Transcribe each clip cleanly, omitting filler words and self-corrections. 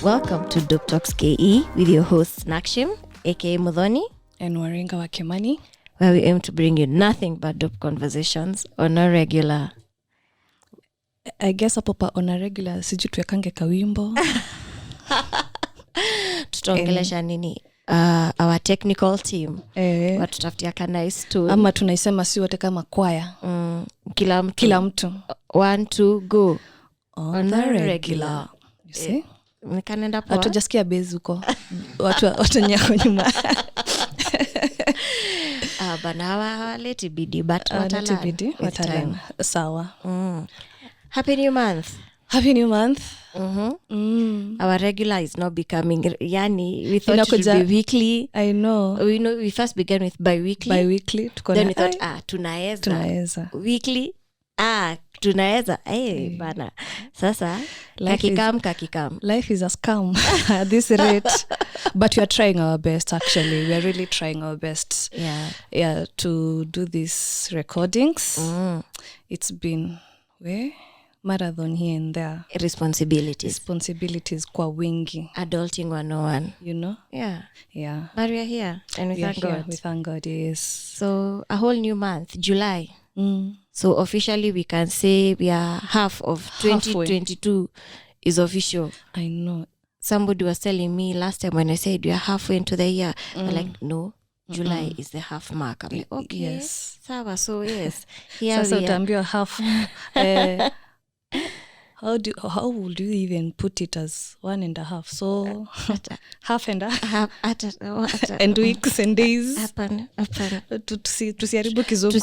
Welcome to Dtke with your hosts Nakshim, aka Mudhoni, and Waringa wa Kimani, where we aim to bring you nothing but dope conversations on a regular. I guess hapo on a regular siji tuwekange kawimbo. Tutaongelesha nini? Our technical team. Watutafutia ka nice tune. Ama tunaisema si wote kama kwaya. Kila mtu. 1, 2, go. On the regular. You see? Nikanenda poa. Hatujasikia base huko. Watu nyako nyuma. Bana hawaleti bidi but watalan. Sawa. Happy new month. Happy new month. Our regular is not becoming yani we thought it would be weekly. I know. We first began with bi-weekly. Then we thought tunaeza. Weekly. Tunaeza. Bana. Sasa kakikam. Life is a scam at this rate. But we are trying our best actually. We are really trying our best. Yeah, to do these recordings. It's been marathon here and there. Responsibilities kwa wingi. Adulting 101. You know? Yeah. But we are here and we thank God. We thank God, yes. So a whole new month, July. So officially we can say we are half of 2022 is official. I know. Somebody was telling me last time when I said we are halfway into the year. They're like, no. July is the half mark. I'm like, okay. Yes. Sawa, so yes. Here Sasa we are. Half. How would you even put it as 1.5? So half and a half and weeks and days. Happen. Tusiharibu kizungu.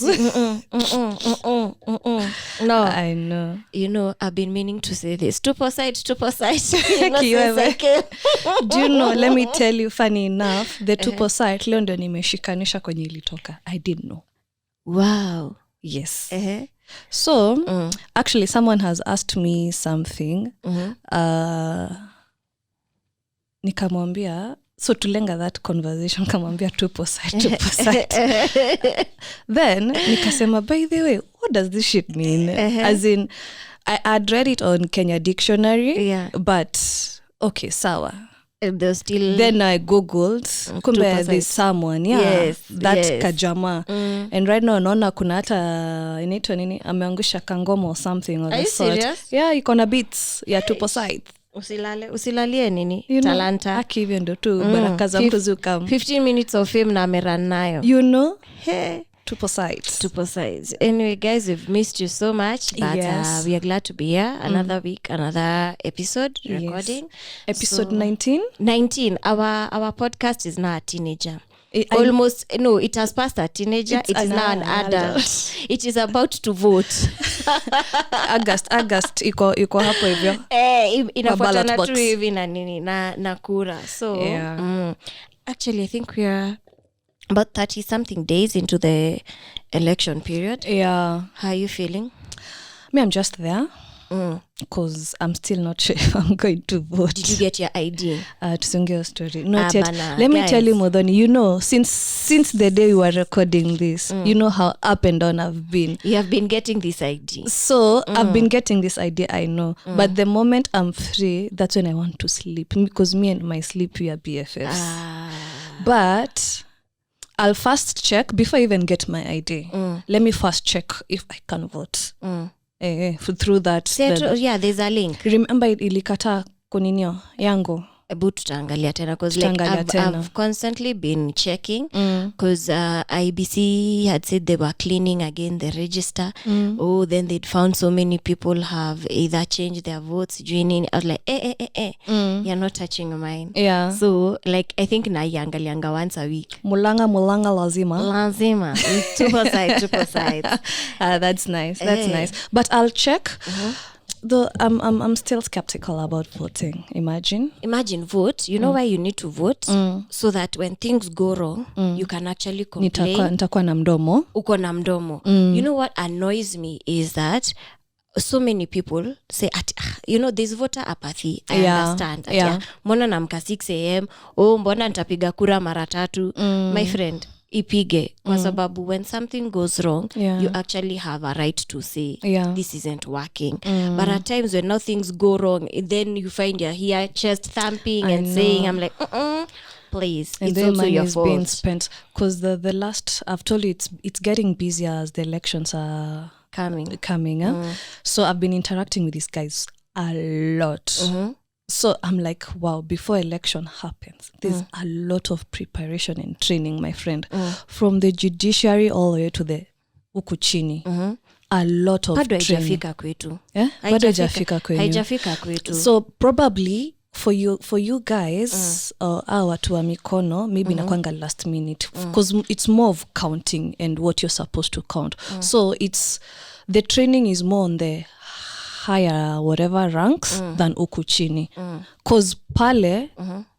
No, I know. You know, I've been meaning to say this. Tupo side. Do you know, let me tell you, funny enough, the tupo side leo ndo nimeshikanisha kwenye ilitoka. I didn't know. Wow. Yes. So, actually, someone has asked me something. Nikamwambia, so tulenga that conversation, kamwambia tupo side. Then, nikasema, by the way, what does this shit mean? As in, I'd read it on Kenya Dictionary, but, okay, sawa. Then I googled kumbe there's someone kajama and right now naona kuna hata inaitwa nini ameangusha kangoma or something or the sort. Iko na beats ya tupo side. Usilalie nini talanta aki hivyo ndo tu baraka za mtu zikam 15 minutes of fame na ameran nayo, you know. Tupo side. Anyway, guys, we've missed you so much, but we are glad to be here. Another week, another episode recording. Episode 19. Our podcast is now a teenager. It has passed a teenager. It is now an adult. It is about to vote. August iko hapo hivyo. Inafuatana tu hivi na nini na kura. So actually I think we are about 30 something days into the election period. How are you feeling? Me, I'm just there. Because I'm still not sure if I'm going to vote. Did you get your ID? Tusongea story. Not yet. Let me tell you, Modoni, you know, since the day we were recording this, you know how up and down I've been. You have been getting this ID. So I've been getting this ID, I know. But the moment I'm free, that's when I want to sleep. Because me and my sleep, we are BFFs. But I'll first check before I even get my ID. Let me first check if I can vote. Through that. There's a link. Remember ilikata kuninio yangu. Ebu tutaangalia tena because like I've constantly been checking because IBC had said they were cleaning again the register. Then they'd found so many people have either changed their votes. I was like, you're not touching mine. So like I think na yangalianga once a week. Mulanga lazima. Tupo side. That's nice. But I'll check. Though I'm still skeptical about voting. Imagine vote. You know why you need to vote? So that when things go wrong, you can actually complain. Nitakuwa na mdomo. Uko na mdomo. You know what annoys me is that so many people say there's voter apathy. I understand. Mbona namka 6 a.m. mbona nitapiga kura mara 3. My friend, ipige kwa sababu when something goes wrong you actually have a right to say this isn't working. But at times when now things go wrong, then you find you're here chest thumping and saying, I'm like, please, and it's also your fault. Being spent because the last, I've told you, it's getting busier as the elections are coming. So I've been interacting with these guys a lot. So I'm like, wow, before election happens, there's a lot of preparation and training, my friend, from the judiciary all the way to the ukuchini. A lot of training. Haijafika kwetu. Haijafika kwetu. So probably for you guys, watu wa mikono, maybe nakwanga last minute, because it's more of counting and what you're supposed to count. So the training is more on the higher whatever ranks than uku chini, because pale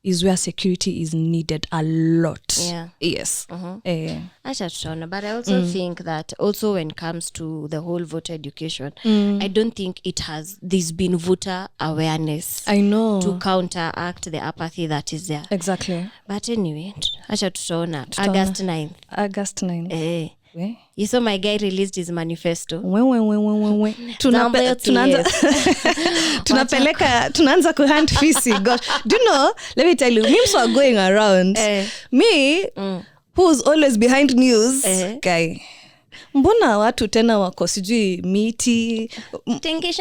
is where security is needed a lot. Yes. But I also think that also when it comes to the whole voter education, I don't think there's been voter awareness. I know, to counteract the apathy that is there. Exactly. But anyway, acha tutaona August 9th. You saw my guy released his manifesto. Tunaanza kuhunt fisi. Gosh, do you know, let me tell you, memes are going around. Me, who's always behind news, guy, mbona watu tena wako sijui miti, what is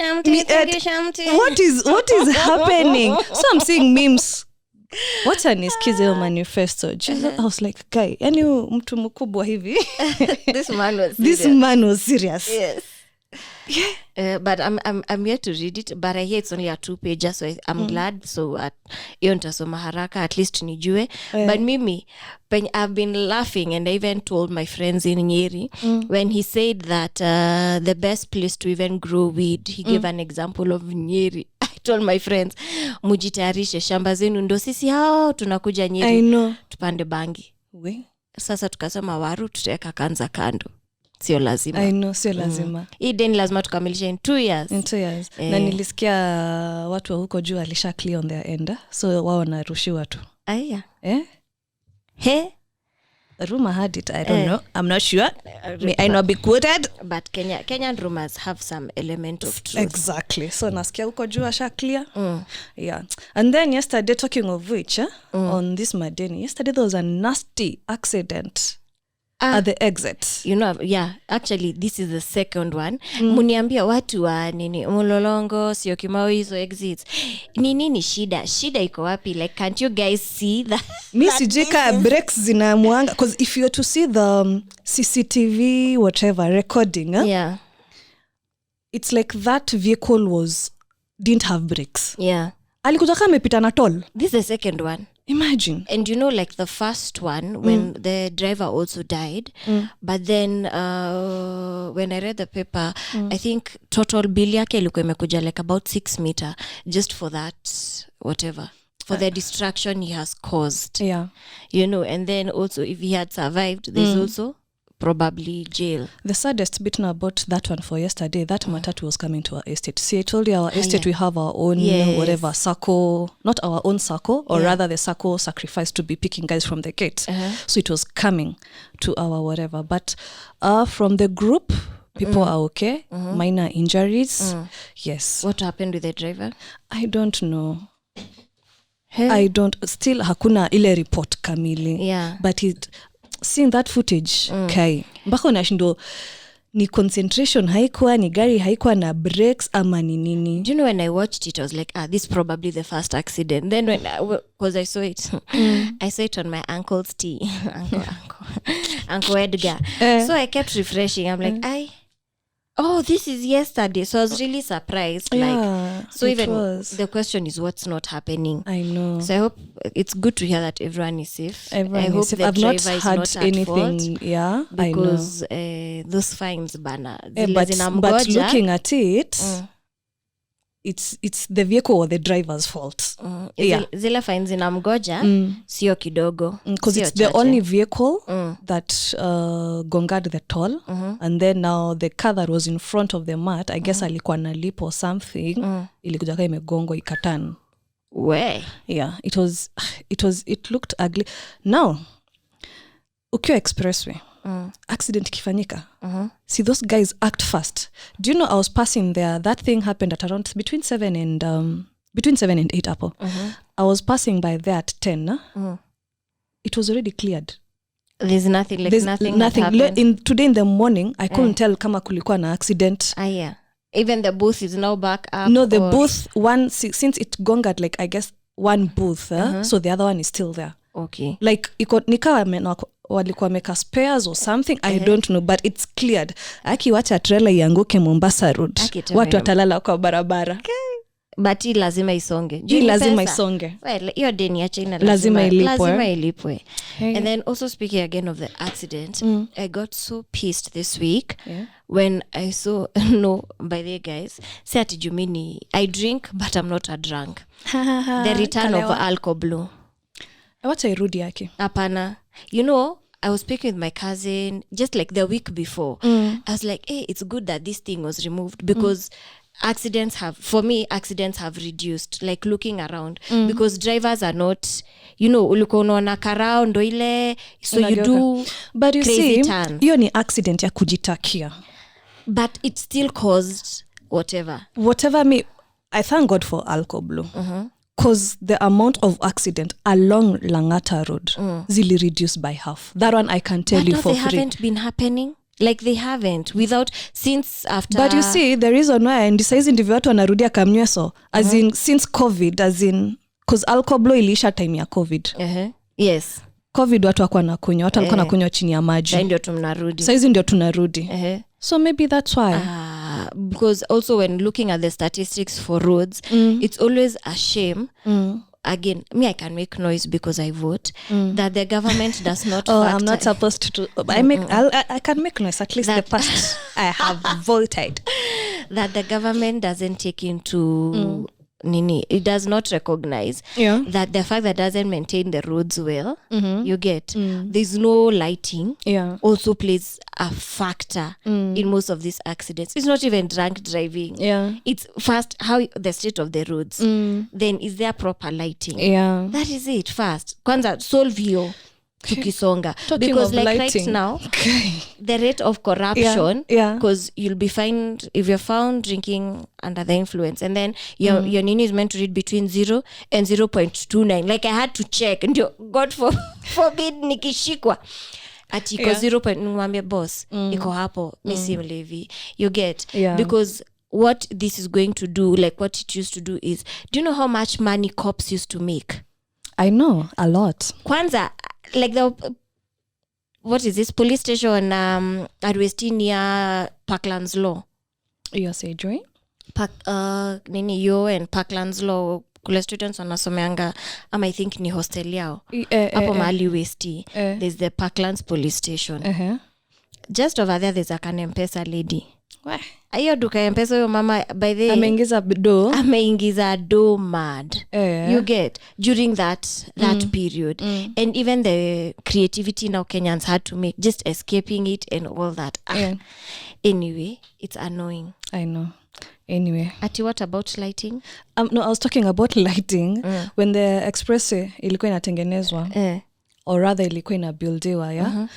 happening? So I'm seeing memes. What an nisikize yo manifesto. Jesus, I was like, guy, yani mtu mkubwa hivi. This man was serious. Yes. But I'm here to read it, but I hear it's only a 2-pager, so I'm glad. So hiyo nitasoma haraka, at least nijue. But mimi, I've been laughing, and I even told my friends in Nyeri when he said that the best place to even grow weed, he gave an example of Nyeri. I told my friends, mujitayarishe shamba zenu ndo sisi hao tunakuja Nyeri. I know. Tupande bangi. Sasa tukasema waru tutaweka kanza kando. Sio lazima. I know, sio lazima. Hii deni lazima tukamilisha in 2 years. In 2 years. Na nilisikia watu wa huko juu alisha clear on their end. So wao narushiwa tu. Aya. He? Rumor had it. I don't know. I'm not sure. I not be quoted. But Kenyan rumors have some element of truth. Exactly. So nasikia huko juu asha clear. Yeah. And then yesterday, talking of which, on this Madeni, yesterday there was a nasty accident at the exit. You know, actually this is the second one. Muniambia watu wa nini Mlolongo, Syokimau hizo exits. Nini shida iko wapi? Like, can't you guys see that? Mi sijika breaks zinamuanga, because if you were to see the CCTV whatever recording, it's like that vehicle didn't have brakes. Alikuja kama amepita na toll. This is the second one. Imagine. And you know, like the first one, when the driver also died, but then when I read the paper, I think total bill yake ilikuwa imekuja like about 6 meters just for that, whatever, for the distraction he has caused. You know, and then also if he had survived, there's also probably jail. The saddest bit about that one for yesterday, that matatu was coming to our estate. See, I told you our estate, we have our own whatever circle, not our own circle, or rather the circle sacrificed to be picking guys from the gate. So it was coming to our whatever. But from the group, people are okay. Minor injuries. Yes. What happened with the driver? I don't know. Still hakuna ile report kamili. But seeing that footage, kai mpaka unashindo ni concentration haikuwa, ni gari haikuwa na brakes ama ni nini. Do you know, when I watched it, I was like, this is probably the first accident. Then when because I saw it, I saw it on my uncle's tea. Uncle Edgar. So I kept refreshing. I'm like, this is yesterday. So I was really surprised. So even the question is, what's not happening? I know. So I hope it's good to hear that everyone is safe. I hope the I've driver not is had not anything. At fault, because those fines, but looking at it, it's the vehicle or the driver's fault. Zile fines zinamgoja sio kidogo, because it's the only vehicle that gongad the toll, and then now the car that was in front of the mat, I guess alikuwa na lip or something, ilikuja kama imegongo ikatan. Where? It looked ugly. Now ukiwa expressway accident kifanyika see those guys act fast. Do you know I was passing there, that thing happened at around between 7 and 8 hapo. I was passing by there at 10 it was already cleared. There's nothing today in the morning I couldn't tell kama kulikuwa na accident. Yeah, even the booth is now back up. No, the booth one, since it gongered like I guess one booth so the other one is still there. Okay, like iko nikawa walikuwa meka spares or something I don't know, but it's cleared. Akiwacha trailer ianguke Mombasa Road, watu watalala kwa barabara. But hii lazima isonge. Lazima isonge. Well, hiyo deni ya China lazima ilipwe. And then also speaking again of the accident, I got so pissed this week when I saw no, by the guys, say ati jumini I drink but I'm not a drunk. The return of alcohol blue. Wacha irudi yake. Hapana. You know, I was speaking with my cousin just like the week before. I was like, hey, it's good that this thing was removed because accidents have reduced, like looking around because drivers are not, you know, ulikuwa unaona karao ndo ile, so you do but you crazy see turns. Hiyo ni accident ya kujitakia, but it still caused whatever I thank God for alcohol blue because the amount of accident along Langata Road zili reduced by half. That one I can tell you for free. They haven't been happening. Like they haven't without since after. But you see the reason why and size ndivyo watu wanarudia kamnyweso as in since COVID, as in cause alcohol blow ilisha time ya COVID. Yes. COVID watu walikuwa wanakunywa, watu walikuwa wanakunywa chini ya maji. Sasa ndio tunarudi. Saizi ndio tunarudi. So maybe that's why. Because also when looking at the statistics for roads, it's always a shame. Again, me, I can make noise because I vote. That the government does not. I'm not supposed to. I can make noise at least the past. I have voted. That the government doesn't take into nini. It does not recognize that the fact that doesn't maintain the roads well. You get there's no lighting. Also plays a factor in most of these accidents. It's not even drunk driving. It's first how the state of the roads. Then is there proper lighting? That is it. First, kwanza solve hiyo tukisonga. Because like lighting. Right now the rate of corruption, because you'll be fined if you're found drinking under the influence, and then your nini is meant to read between 0 and 0.29. like I had to check, and God forbid nikishikwa ati iko 0. Nimwambia boss iko hapo mimi mlevi. You get because what this is going to do, like what it used to do is, do you know how much money cops used to make? I know a lot. Kwanza like the what is this police station at Western near Parklands Law. You say joy? Nini yo and Parklands Law kule students wanasomeanga I think ni hostel yao hapo mahali Westi. There's the Parklands police station. Just over there there's a M-Pesa lady. Ayo duka M-Pesa yo mama by the ameingiza do mad. You get during that period. And even the creativity now Kenyans had to make just escaping it and all that. Anyway, it's annoying. I know. Anyway, Ati, what about lighting? No, I was talking about lighting when the expressway ilikuwa inatengenezwa or rather ilikuwa inabuildiwa.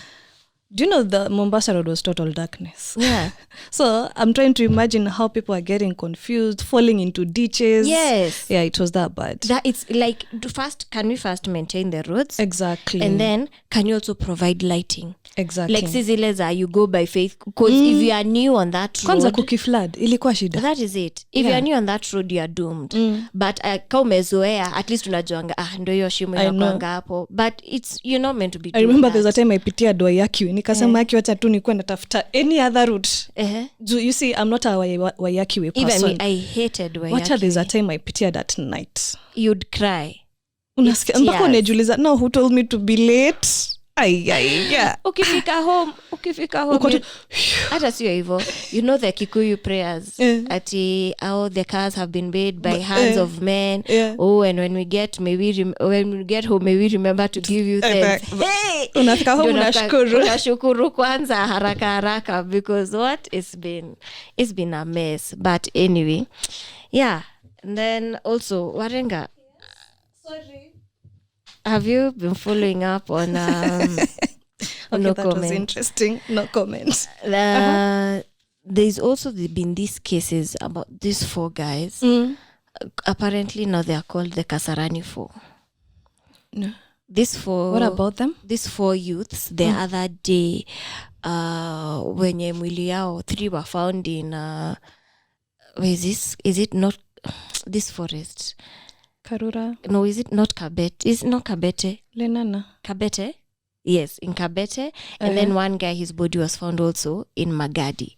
Do you know the Mombasa Road was total darkness? So I'm trying to imagine how people are getting confused, falling into ditches. Yes. Yeah, it was that bad. That it's like, can we first maintain the roads? Exactly. And then can you also provide lighting? Exactly. Like zile you go by faith, because if you are new on that road, kwanza kukiflood ilikuwa shida. That is it. If you are new on that road, you are doomed. But kama umezoea, at least unajuanga ndio hiyo shimo inakuanga hapo. But it's you're not meant to be. I remember there's a time I pitia doa yaki nikasema yaki wacha tu nikuwa natafuta any other route. You see, I'm not a Wayakiwe person. Even me, I hated Wayakiwe. Wacha there's a time I pitied that night. You'd cry. Unasikia mpaka unajiuliza, no, who told me to be late? Yeah. Ukifika home hata sio hivyo. You know the Kikuyu prayers ati the cars have been made by hands of men. And when we get home, may we remember to give you thanks. Hey, unafika home unashukuru kwanza haraka because it's been a mess. But anyway, and then also Warenga, sorry, have you been following up on that was interesting. No comment. There's also been these cases about these 4 guys. Apparently now they are called the Kasarani 4. No. These 4. What about them? These 4 youths. The other day, wenye mwili yao 3 were found in where is this? Is it not this forest? Karura. No, is it not Kabete? Is it not Kabete? Lenana. Kabete? Yes, in Kabete. And then one guy, his body was found also in Magadi.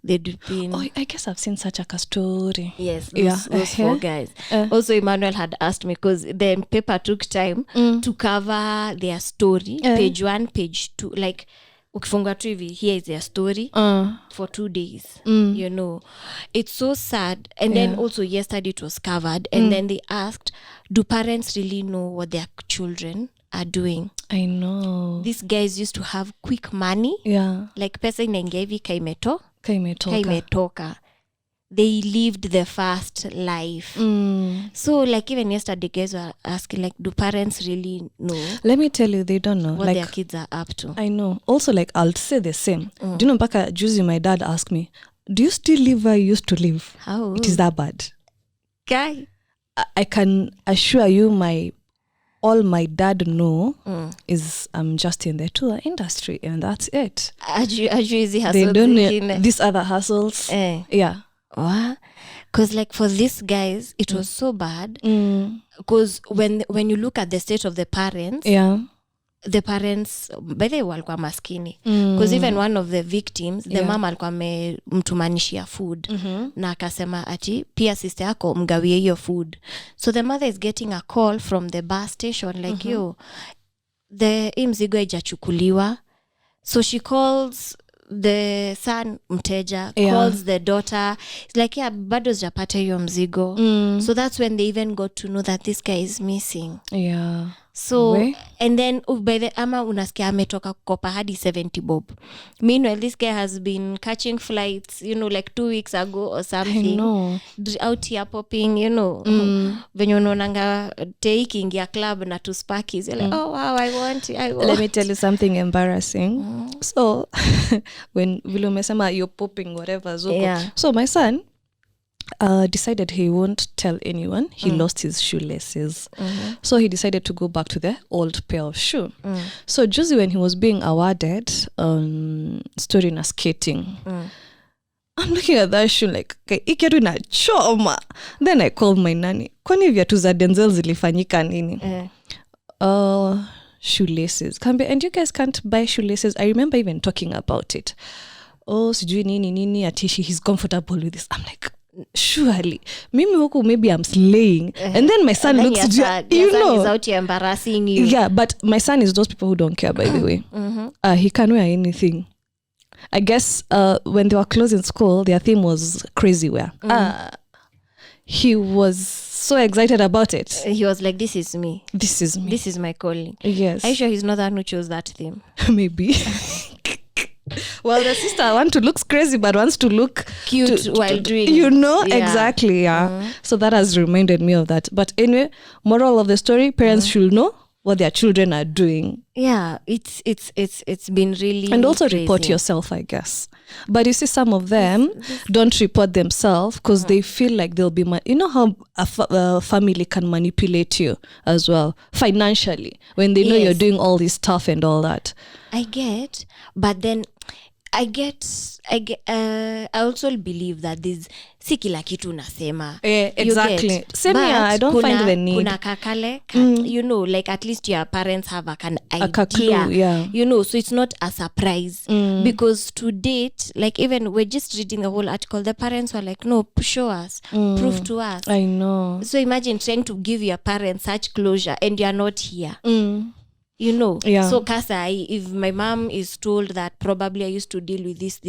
They'd been... Oh, I guess I've seen such a story. Yes, those 4 guys. Also, Emmanuel had asked me, because the paper took time to cover their story. Page 1, page 2. Like, ukifunga tu hivi, here is their story for 2 days. You know, it's so sad. And then also yesterday it was covered. And then they asked, do parents really know what their children are doing? I know. These guys used to have quick money. Yeah. Like pesa inaingia hivi kaimetoka. They lived the fast life. So like even yesterday guys were asking, like, do parents really know? Let me tell you, they don't know what like, their kids are up to. I know. Also, like, I'll say the same. Do you know, mpaka juzi my dad asked me, do you still live where you used to live? How? It is that bad. Guy, I can assure you, all my dad know is I'm just in the tour industry, and that's it. They don't know these other hustles. Yeah. Because like for these guys, it was so bad. Because when you look at the state of the parents, the parents, by the way, walikuwa maskini. Because even one of the victims, the mom alikuwa mtumanishia food. Na akasema ati, pia sister yako mgawie hiyo food. So the mother is getting a call from the bus station, like, yo, the mzigo haijachukuliwa. So she calls the son mteja, calls the daughter. It's like, yeah, bado japata hiyo mzigo. So that's when they even got to know that this guy is missing. Yeah. So and then by the ama unasikia ametoka kukopa hadi 70 bob. Meanwhile, this guy has been catching flights, you know, like 2 weeks ago or something. I know. Out here popping, you know. Venye unaonanga taking club na to sparkies. You're like, oh wow, I want. Let me tell you something embarrassing. So when vile umesema you're popping whatever, so my son decided he won't tell anyone. He lost his shoelaces. So he decided to go back to the old pair of shoe. So Josie, when he was being awarded story na skating, I'm looking at that shoe like, ikiatu na choma. Then I called my nanny. Kwani viatu za Denzel zilifanyika nini? Shoelaces. And you guys can't buy shoelaces. I remember even talking about it. Oh, sijui nini ati he's comfortable with this. I'm like, surely mimi huku maybe I'm slaying, and then my son looks at you know, is out here embarrassing you. Yeah, but my son is those people who don't care, by the way. He can wear anything. I guess when they were closing school, their theme was crazy wear. He was so excited about it. He was like, this is me, this is my calling. Yes. Are you sure he's not the one who chose that theme? Maybe. Well, the sister wants to look crazy but wants to look cute while doing, you know, exactly. So that has reminded me of that. But anyway, moral of the story, parents should know what their children are doing. Yeah, it's been really, and also crazy. Report yourself, I guess. But you see, some of them don't report themselves because they feel like they'll be you know how a family can manipulate you as well financially when they know you're doing all this stuff and all that. I get, but then I also believe that this si kila kitu nasema. Exactly. Same here, I don't find the need. Kuna kakale, you know, like at least your parents have an idea. Clue, you know, so it's not a surprise. Because to date, like even we're just reading the whole article, the parents were like, no, show us, prove to us. I know. So imagine trying to give your parents such closure and you're not here. You know, so Kasa, if my mom is told that probably I used to deal with this,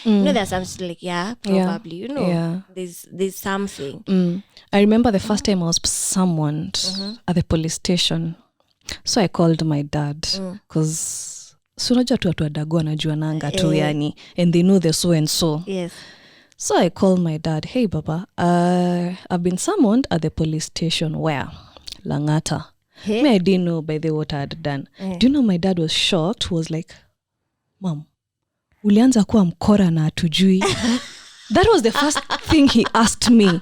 you know, there's something like, probably, you know, there's something. I remember the first time I was summoned at the police station. So I called my dad because unajua tu watu wadago wanajuananga tu yani, and they know the so and so. Yes. So I called my dad, hey Baba, I've been summoned at the police station. Where? Langata. Me, I didn't know by the what I had done. Do you know my dad was shocked? Was like, Mom, ulianza kuwa mkora na hatujui. That was the first thing he asked me.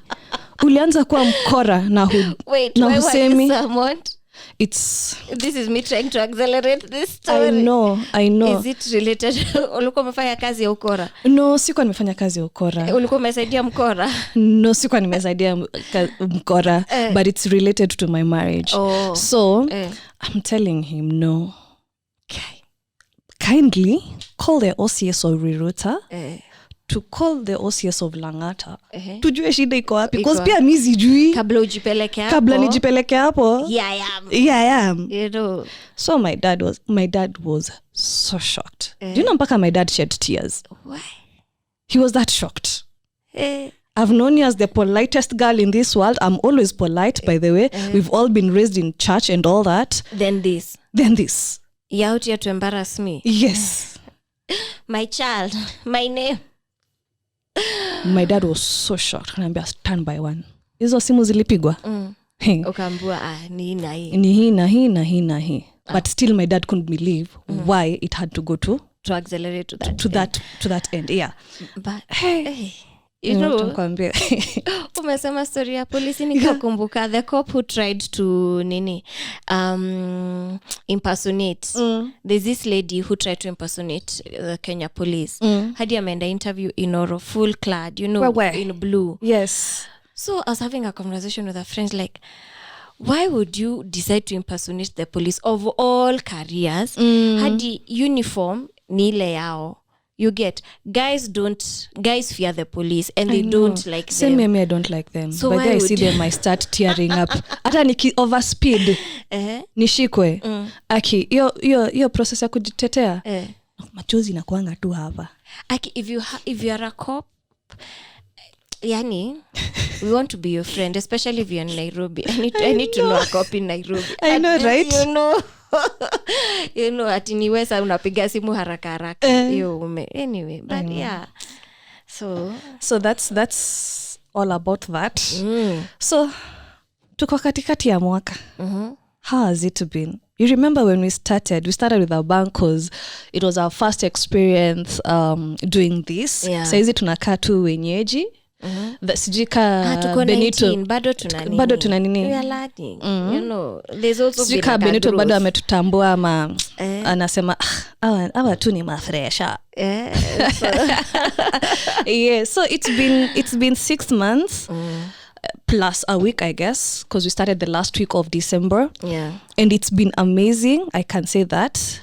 Ulianza kuwa mkora na Wait, why were you summoned? This is me trying to accelerate this story. I know. Is it related? Ulikuwa umefanya kazi ya ukora? No, sikuwa nimefanya kazi ya ukora. Ulikuwa umesaidia mkora? No, sikuwa nimesaidia mkora, but it's related to my marriage. Oh. So, I'm telling him no. Kindly call the OCS of Riruta. To call the OCS of Langata. Tujue shida iko wapi, because pia mimi sijui. Kabla ujipeleke hapo. Kabla nijipeleke hapo. Yeah, I am. You know. So my dad was so shocked. Do you know mpaka my dad shed tears? Why? He was that shocked. I've known you as the politest girl in this world. I'm always polite, by the way. We've all been raised in church and all that. Then this. You're out here to embarrass me. Yes. My child, my name. My dad was so shocked. Anaambia stand by one. Hizo simu zilipigwa. Ukaambua ni hii. But still my dad couldn't believe why it had to go to accelerate to that end. Yeah. But hey, you know, umesema story ya polisi nikakumbuka the cop who tried to impersonate. There's this lady who tried to impersonate the Kenya police. Hadi ameenda interview in Oro, full clad, you know, where? In blue. Yes. So I was having a conversation with a friend like, why would you decide to impersonate the police of all careers? Hadi uniform ni ile yao. You get guys fear the police and they don't like them. Same me, I don't like them. So but then I see them, I start tearing up. Hata niki overspeed. Nishikwe. Aki, yo process ya kujitetea. Machozi inakuanga tu hapa. Aki, if you are a cop, yani, we want to be your friend, especially if you're in Nairobi. I need to know a cop in Nairobi. I know, right? You know ati niweza unapiga simu haraka anyway, but yeah, so that's all about that. So tuko katikati ya mwaka. How has it been? You remember when we started with our bank because it was our first experience doing this. Saizi tunakaa tu wenyeji. Sijika Benito bado tuna nini, we are learning. You know, there's also sijika Benito bado ametutambua ama anasema awa tu ni mafresha. Yeah, so it's been 6 months plus a week, I guess, because we started the last week of December. And it's been amazing, I can say that.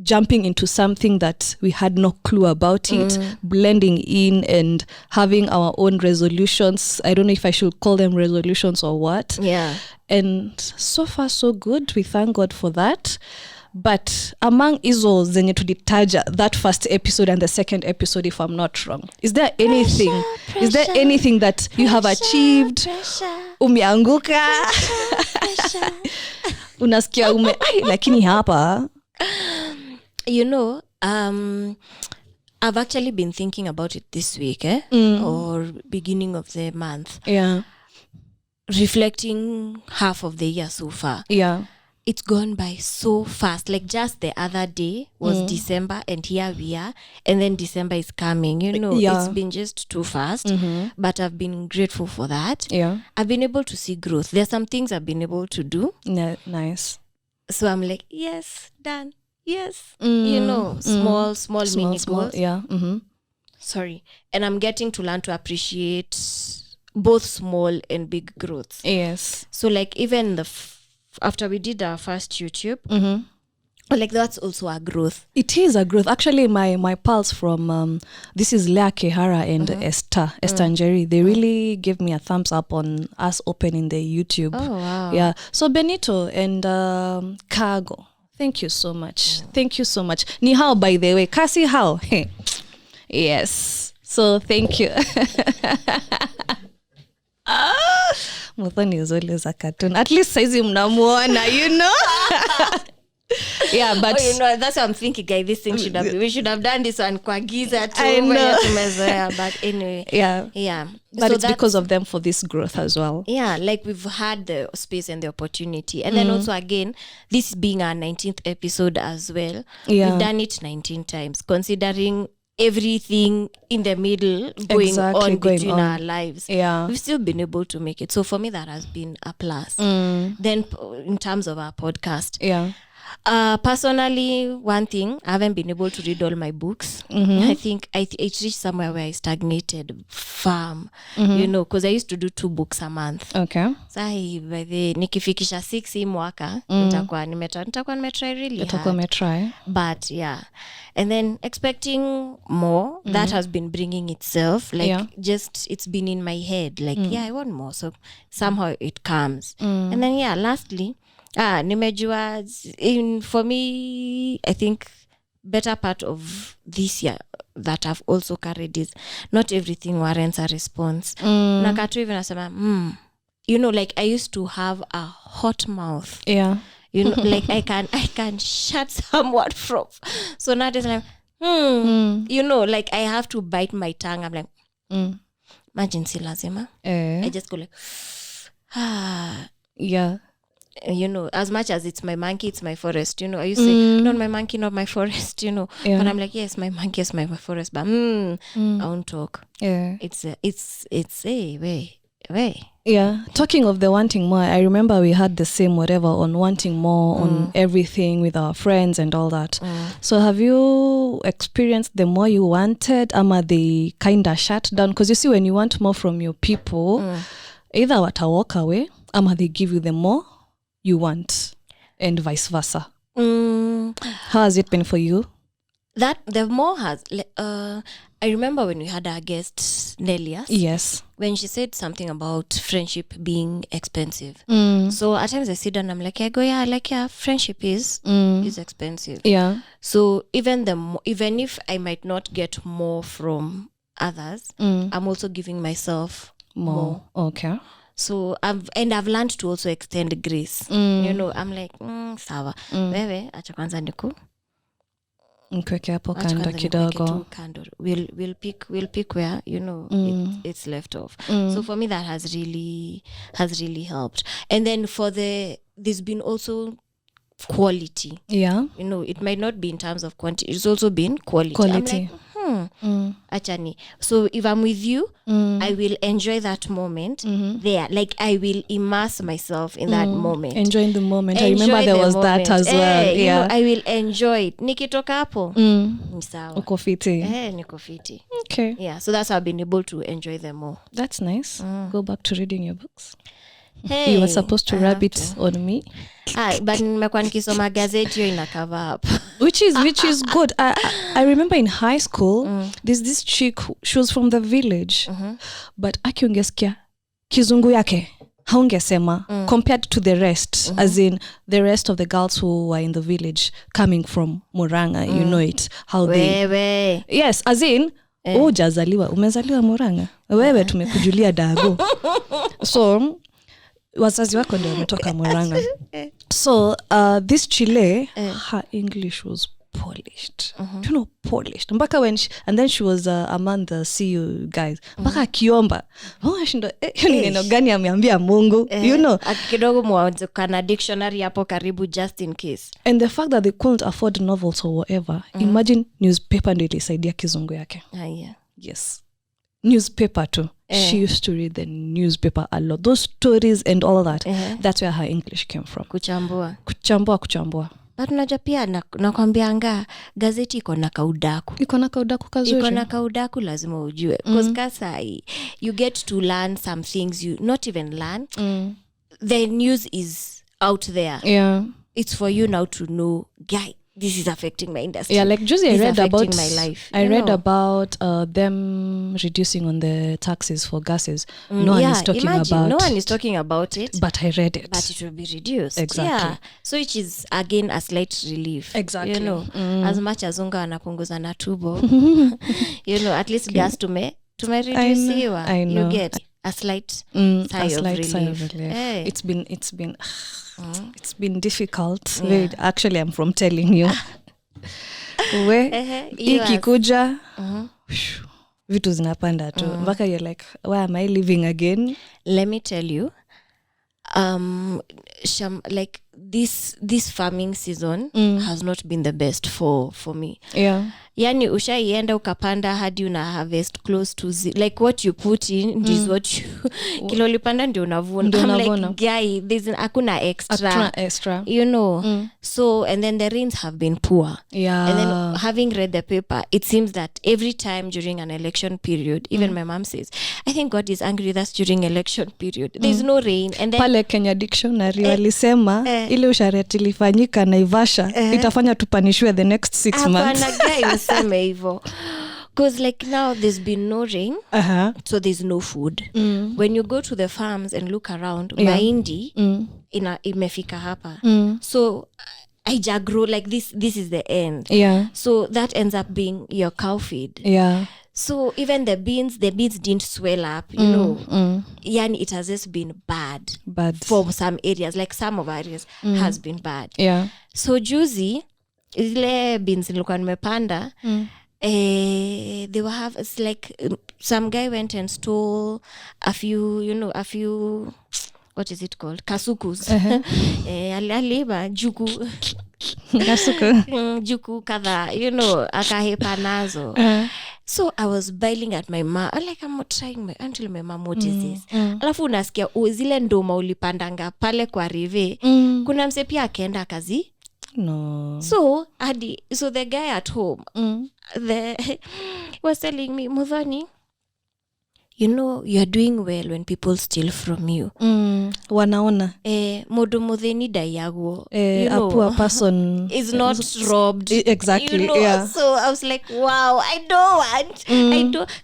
Jumping into something that we had no clue about it, blending in and having our own resolutions. I don't know if I should call them resolutions or what. Yeah. And so far so good. We thank God for that. But among izo zenye tulitaja, that first episode and the second episode, if I'm not wrong, is there anything that you have achieved? Umeanguka? Unasikia lakini hapa. You know, I've actually been thinking about it this week, or beginning of the month. Yeah. Reflecting half of the year so far. Yeah. It's gone by so fast. Like just the other day was December and here we are. And then December is coming. You know, It's been just too fast. But I've been grateful for that. Yeah. I've been able to see growth. There's some things I've been able to do. Nice. So I'm like, yes, done. Yes. You know, small mini goals. Yeah. Sorry. And I'm getting to learn to appreciate both small and big growths. Yes. So like even after we did our first YouTube, like that's also a growth. It is a growth. Actually, my pals from this is Lea Kehara and Esther and Jerry, they really gave me a thumbs up on us opening the YouTube. Oh wow. Yeah. So Benito and Cargo, thank you so much. Thank you so much. Ni hao, by the way. Kasi hao. Hey. Yes. So thank you. Muthoni is always a cartoon. At least saizi mnamuona, you know. Yeah, but that's what I'm thinking, guys. This thing we should have done this one kwa giza too. I know. But anyway, yeah. But so it's because of them for this growth as well. Yeah, like we've had the space and the opportunity, and then also again, this being our 19th episode as well. We've done it 19 times, considering everything in the middle going on between our lives. We've still been able to make it. So for me, that has been a plus. Then in terms of our podcast, personally, one thing, I haven't been able to read all my books. I think it reached somewhere where I stagnated firm, because I used to do 2 books a month. Okay. So by the nikifikisha 6 hii mwaka, nitakuwa nimetry really hard. But yeah. And then expecting more, that has been bringing itself. Like just, it's been in my head. Like, I want more. So somehow it comes. And then lastly, nimejua for me, I think better part of this year that I've also carried is not everything warrants a response. Nakatu even nasema, like I used to have a hot mouth. Like I can shut someone from. So now it's like, like I have to bite my tongue. I'm like, imagine si lazima. I just go like, as much as it's my monkey, it's my forest, I used to say, not my monkey, not my forest, but I'm like, yes, my monkey is my forest, but I won't talk. It's way. Talking of the wanting more, I remember we had the same whatever on wanting more on everything with our friends and all that. So have you experienced the more you wanted, ama they kind of shut down? Because you see, when you want more from your people, either wata walk away, ama they give you the more you want, and vice versa. How has it been for you? That the more has I remember when we had our guest Nelias. Yes. When she said something about friendship being expensive. So at times I sit down and I'm like, I go, friendship is expensive. So even if I might not get more from others, I'm also giving myself more. Okay. So I've learned to also extend grace. I'm like, sawa. Wewe acha kwanza niku mkweke hapo kando kidogo. We'll pick where it's left off. So for me that has really helped. And then there's been also quality. It might not be in terms of quantity, it's also been quality. I'm like, achani. So if I'm with you, I will enjoy that moment there. Like I will immerse myself in that moment. Enjoying the moment. I remember there was moment. That as well. I will enjoy it. Nikitoka hapo. Sawa. Uko fiti. Niko fiti. Okay. Yeah, so that's how I've been able to enjoy them more. That's nice. Go back to reading your books. Hey, you were supposed to rub it on me. But nimekuwa nikisoma gazeti hiyo ina cover up. Which is good. I remember in high school, there's this chick, she was from the village. But akiongesikia kizungu yake haungesema compared to the rest, as in the rest of the girls who were in the village coming from Murang'a, you know it, how they yes, as in umezaliwa Murang'a, wewe tumekujulia dago. So wazazi wako ndio wametoka Murang'a. So this Chile, her English was polished. Polished. Mpaka and then she was among the CU guys. Mpaka akiomba. Shindo, ni neno gani ameambia Mungu? Kidogo mwanzo kana dictionary hapo karibu just in case. And the fact that they couldn't afford novels or whatever, imagine newspaper ndio ilisaidia kizungu yake. Yes. Newspaper too. She used to read the newspaper a lot. Those stories and all that. That's where her English came from. Kuchambua. But unajua pia nakwambianga gazeti iko na kaudaku. Kazuri. Iko na kaudaku lazima ujue. Because kasa you get to learn some things you not even learn. The news is out there. It's for you now to know, guy, this is affecting my industry. Yeah, like Josie, I read about my life. I read about them reducing on the taxes for gases. No one is talking about it. But I read it. But it will be reduced. Exactly. Yeah. So which is again a slight relief. Exactly. As much as unga anapunguza na tubo, at least gas tumereduciwa. I know. You get. a slight sigh of relief. Hey. It's been difficult. Actually, I'm from telling you. Ikikuja vitu zinapanda tu mpaka you're like, why am I living again? Let me tell you, like this farming season has not been the best for me. Yani ushaienda ukapanda hadi una harvest close to like what you put in is what you kilo ulipanda ndio unavuna. I'm like, guy, there's hakuna extra. You know. So and then the rains have been poor. And then having read the paper, it seems that every time during an election period, even my mom says, I think God is angry that's during election period. There's no rain. And then pale Kenya Dictionary walisema ile usharati ilifanyika Naivasha itafanya tupanishwe the next 6 months. Because like now there's been no rain, so there's no food. When you go to the farms and look around, mahindi imefika hapa. So I grow like this is the end. So that ends up being your cow feed. So even the beans didn't swell up, you know. Yani it has just been bad for some areas. Like some of areas has been bad. So juicy ile beans nilikuwa nimepanda they will have, it's like some guy went and stole a few what is it called, kasukus. Aliba juku juku kadha, you know, akahepa nazo. So I was bailing at my mom. Like, I'm trying until my mom, what is this? Alafu unasikia zile ndoma ulipandanga pale kwa rive. Kuna mse pia akaenda kazi. No. So the guy at home was telling me, Mudhani, you know, you're doing well when people steal from you. Wanaona. Modo mudheni dayago. A poor person is not robbed. Exactly. You know? So I was like, wow, I don't want.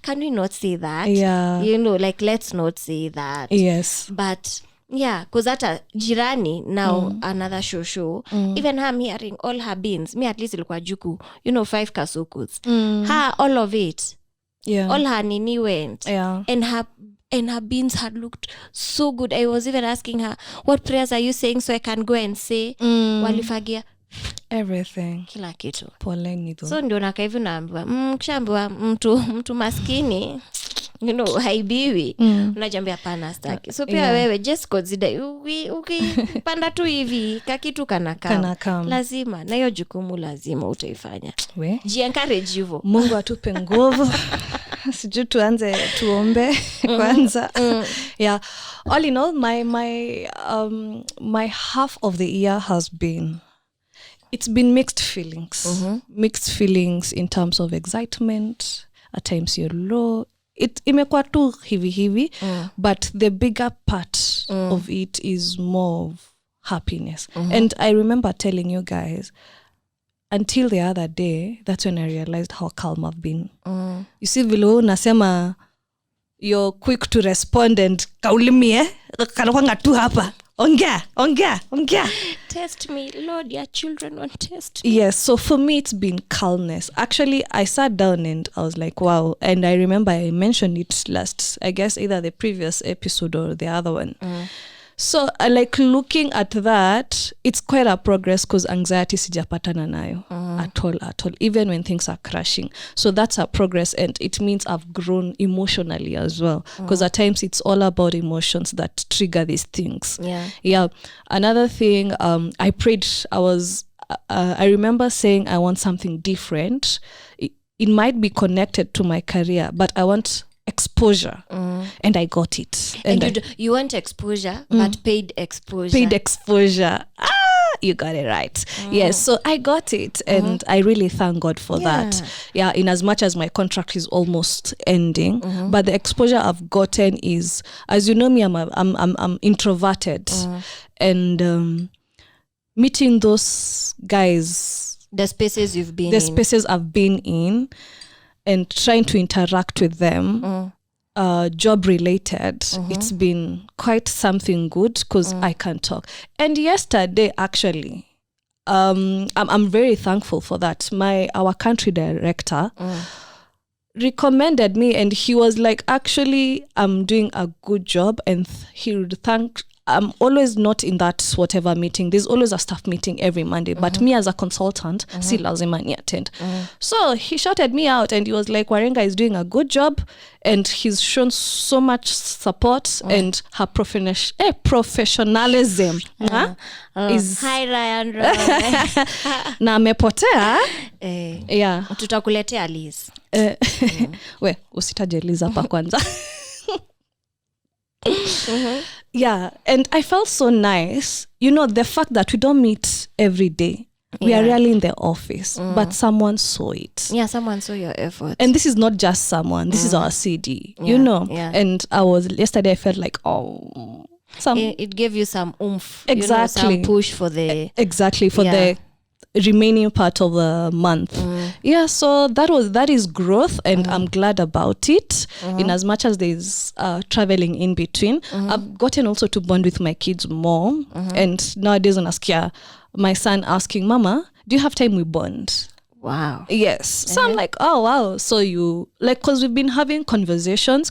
Can we not say that? You know, like, let's not say that. Yes. But yeah, because at a jirani now another show even her hearing all her beans, me at least ilikuwa juku, you know, 5 kasukus. Her all of it, all her nini went, and her beans had looked so good. I was even asking her, what prayers are you saying so I can go and say walifagia everything, kila kitu. Poleni tu. So ndio nakaivu naambiwa kishaambiwa mtu maskini, you know, haibiwi. Unajambia pana staki. So pia wewe just consider ukipanda tu hivi kakitu kanakam. Lazima na hiyo jukumu lazima utaifanya. Ji-encourage hivyo. Mungu atupe nguvu. Sijui tuanze tuombe kwanza. All in all, my half of the year it's been mixed feelings. Mixed feelings in terms of excitement. At times you're low. Imekuwa tu hivi, but the bigger part of it is more of happiness. And I remember telling you guys, until the other day, that's when I realized how calm I've been. You see, vile nasema you're quick to respond and kaulimi kanawanga tu hapa. Ongea. Test me, Lord, your children won't test me. Yes, so for me it's been calmness. Actually, I sat down and I was like, wow. And I remember I mentioned it last, I guess either the previous episode or the other one. So like looking at that, it's quite a progress because anxiety sijapatana nayo at all, even when things are crashing. So that's a progress, and it means I've grown emotionally as well, because at times it's all about emotions that trigger these things. Another thing, I prayed. I remember saying I want something different. It might be connected to my career, but I want exposure, and I got it. And you want exposure, but paid exposure. You got it right. Yes, so I got it, and I really thank God for that. In as much as my contract is almost ending, but the exposure I've gotten is, as you know me, I'm introverted, and meeting those guys, the spaces I've been in, and trying to interact with them, job related, it's been quite something good because I can talk. And yesterday, actually, I'm very thankful for that. Our country director, recommended me, and he was like, actually, I'm doing a good job, and he would thank. I'm always not in that whatever meeting. There's always a staff meeting every Monday. But me as a consultant, si lazima ni attend. So he shouted me out, and he was like, Warenga is doing a good job, and he's shown so much support, and her professionalism is hi Ryan. na amepotea. Yeah. Tutakuletea Liz. We, usitaje Liz hapa kwanza. Yeah, and I felt so nice. You know, the fact that we don't meet every day. We are really in the office, but someone saw it. Yeah, someone saw your effort. And this is not just someone. This is our CD, you know. Yeah. And yesterday I felt like, it gave you some oomph. Exactly. You know, some push for the... Exactly, for the remaining part of the month. Yeah, so that is growth, and I'm glad about it. In as much as there's traveling in between, I've gotten also to bond with my kids more. And nowadays unasikia my son asking, Mama, do you have time we bond? Wow. Yes. So I'm like, oh wow. So you like, because we've been having conversation.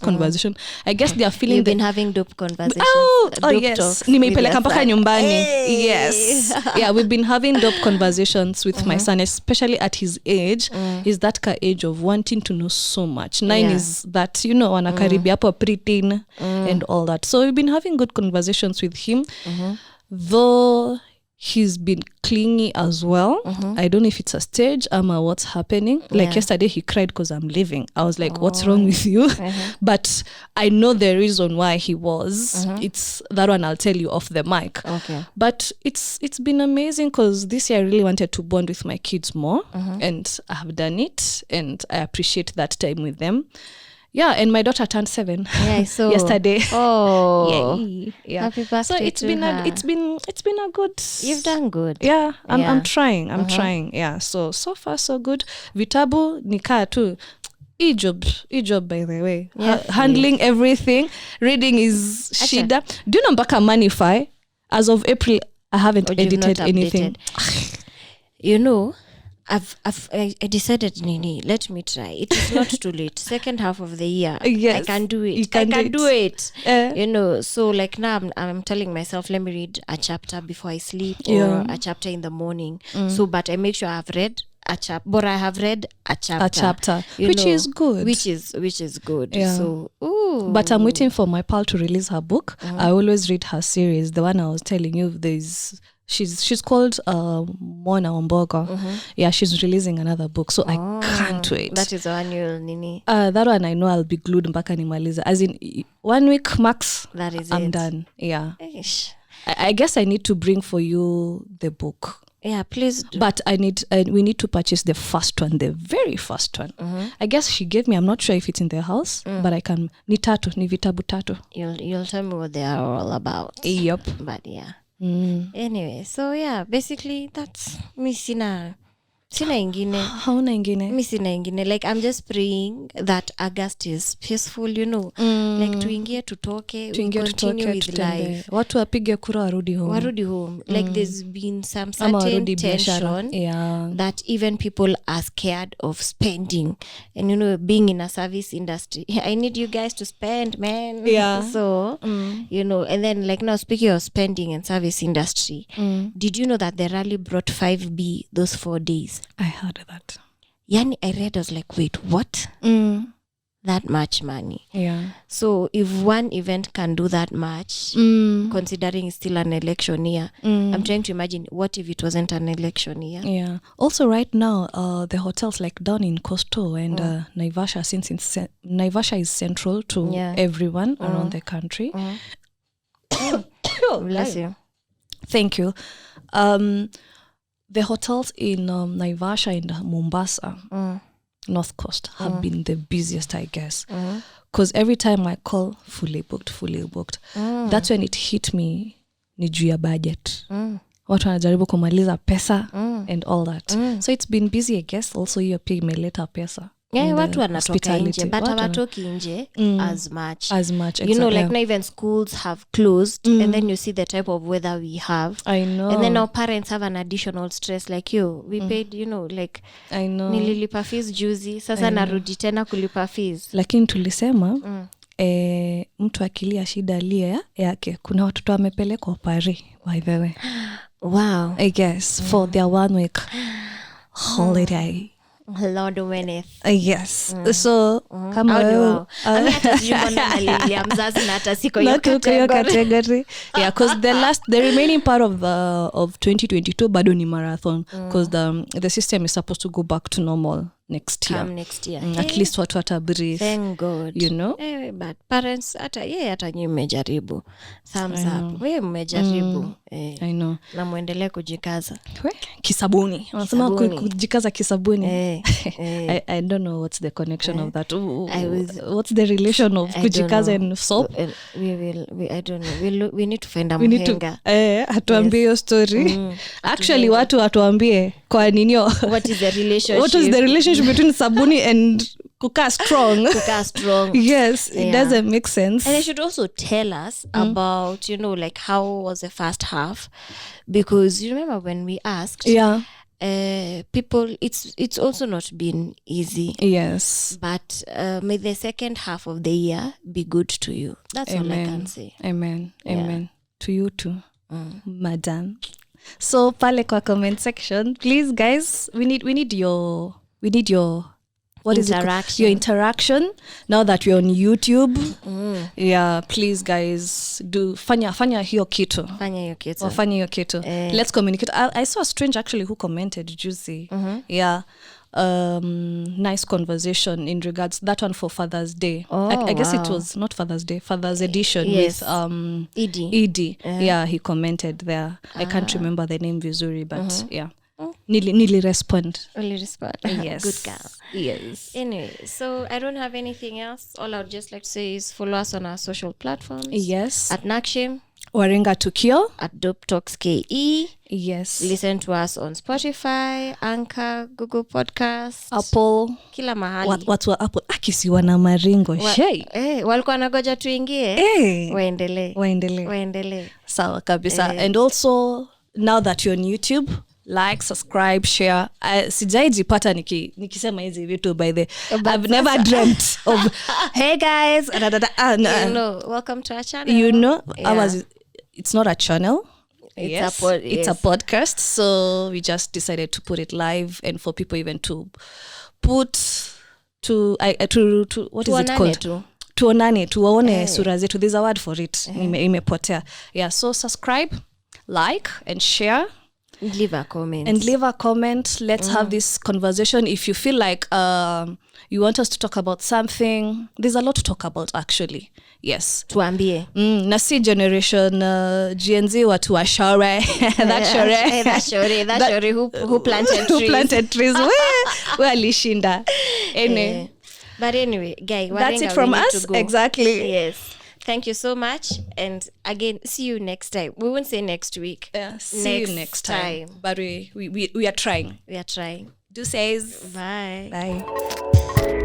I guess they are feeling. You've been having dope conversations. Oh yes. Nimeipeleka mpaka nyumbani. Yes. Yeah, we've been having dope conversations with my son, especially at his age. He's that age of wanting to know so much. 9 is that, you know, wanakaribia hapo preteen and all that. So we've been having good conversations with him. Though he's been clingy as well. I don't know if it's a stage or what's happening. Like yesterday he cried because I'm leaving. I was like, what's wrong with you? But I know the reason why he was. It's that one I'll tell you off the mic. Okay. But it's been amazing because this year I really wanted to bond with my kids more, and I have done it, and I appreciate that time with them. Yeah, and my daughter turned 7 yesterday. Oh, yeah. Happy birthday! So it's been a good. You've done good. Yeah, I'm trying. I'm trying. Yeah. So far so good. Vitabu nikaa tu. E-job by the way. Handling everything. Reading is shida. Do you know mpaka Manify? As of April, I haven't edited anything. You know, I decided, Nini, let me try. It is not too late. Second half of the year, yes, I can do it. I can do it. You know, so like now I'm telling myself, let me read a chapter before I sleep, or a chapter in the morning. So, but I make sure I've read a chapter, but I have read a chapter, which is good. Which is good. Yeah. So, but I'm waiting for my pal to release her book. I always read her series. The one I was telling you, she's called Mona Omboga. Yeah, she's releasing another book, so I can't wait. That is one you'll Nini. That one I know I'll be glued mpaka nimaliza. As in 1 week max. That is I'm done. Yeah. I guess I need to bring for you the book. Yeah, please do. But we need to purchase the first one, the very first one. I guess she gave me, I'm not sure if it's in the house, but I can, ni vitabu tatu. You'll tell me what they are all about. Yep. But yeah. Anyway, so yeah, basically that's me sina ingine. Hauna ingine? Mi sina ingine. Like I'm just praying that August is peaceful, you know. Like tuingie tutoke, we continue with life. Watu wapige kura warudi home. Like there's been some certain tension that even people are scared of spending. And you know, being in a service industry, I need you guys to spend, man. Yeah. So, you know, and then like now speaking of spending and service industry, did you know that the rally brought 5B those 4 days? I heard that. Yani, I read, I was like, wait, what? That much money. Yeah. So if one event can do that much, considering it's still an election year, I'm trying to imagine what if it wasn't an election year. Yeah. Also right now, the hotels like down in Coastal and Naivasha, since Naivasha is central to everyone around the country. Bless you. Thank you. The hotels in Naivasha and Mombasa, North Coast, have been the busiest, I guess. Because every time I call, fully booked. That's when it hit me, ni juu ya budget. Watu wanajaribu kumaliza pesa and all that. So it's been busy, I guess. Also, hiyo pia imeleta pesa. watu wanatoka nje but hawatoki nje as much exactly. You know, like now even schools have closed and then you see the type of weather we have. I know. And then our parents have an additional stress like we paid, you know, like I know. Nililipa fees juzi sasa narudi tena kulipa fees. Lakini tulisema mtu akilia shida lia yake, kuna watoto wamepelekwa Paris by the way. Wow. I guess for their 1 week holiday. Lord winneth. Yes. So kama wewe hata sijumona nalilia mzazi na hata siko hiyo category. Yeah, because the remaining part of 2022 bado ni marathon because the system is supposed to go back to normal next year. At least watu watabreathe. Thank God. You know? But parents hata nyinyi mmejaribu. Thumbs up. Wewe mmejaribu. I know. Na muendelee kujikaza. Kisabuni. Wanasema kujikaza kisabuni. I don't know what's the connection of that. What's the relation of kujikaza and soap? I don't know. We need to find a mhenga. Atuambie hiyo story. Actually watu atuambie kwa ninyo. What is the relationship? What is the relationship between sabuni and kukaa strong? Yes, it doesn't make sense. And they should also tell us about, you know, like how was the first half, because you remember when we asked people, it's also not been easy. Yes, but may the second half of the year be good to you. That's all I can say. Amen. To you too, madam. So pale kwa comment section, please guys, we need your what interaction. Is it? Your interaction now that we're on YouTube. Yeah, please guys, do fanya hiyo kitu. Fanya hiyo kitu. Let's communicate. I saw a stranger actually who commented juicy. Yeah. Nice conversation in regards that one for Father's Day. I guess it was not Father's Day, Father's edition with Edie. Yeah, he commented there. I can't remember the name vizuri, but yeah. Nili respond. Yes. Good girl. Yes. Anyway, so I don't have anything else. All I would just like to say is follow us on our social platforms. Yes. At Nakshim. Warenga Tukio. At Dtke. Yes. Listen to us on Spotify, Anchor, Google Podcasts, Apple. Kila mahali. Watu wa Apple akisiwa na maringo. Walikuwa nagoja tuingie. Waendelee. Sawa kabisa. And also now that you're on YouTube, like, subscribe, share. Sijaijipata nikisema hizi vitu by the I've never dreamt of hey guys you know, welcome to our channel. You know, it's not a channel. It's a podcast, so we just decided to put it live and for people even to what is it called? Tuonane, tuwaone sura zetu. There's a word for it. Imepotea. Yeah, so subscribe, like and share. Leave a comment. Let's have this conversation. If you feel like you want us to talk about something, there's a lot to talk about actually. Yes. Tuambie. Na si generation Gen Z watu wa shore. That shore who planted trees. Who planted trees. We alishinda. Anyway. But anyway, guys, that's it from us. Exactly. Yes. Thank you so much. And again, see you next time. We won't say next week. See you next time. But we are trying. We are trying. Do says. Bye. Bye.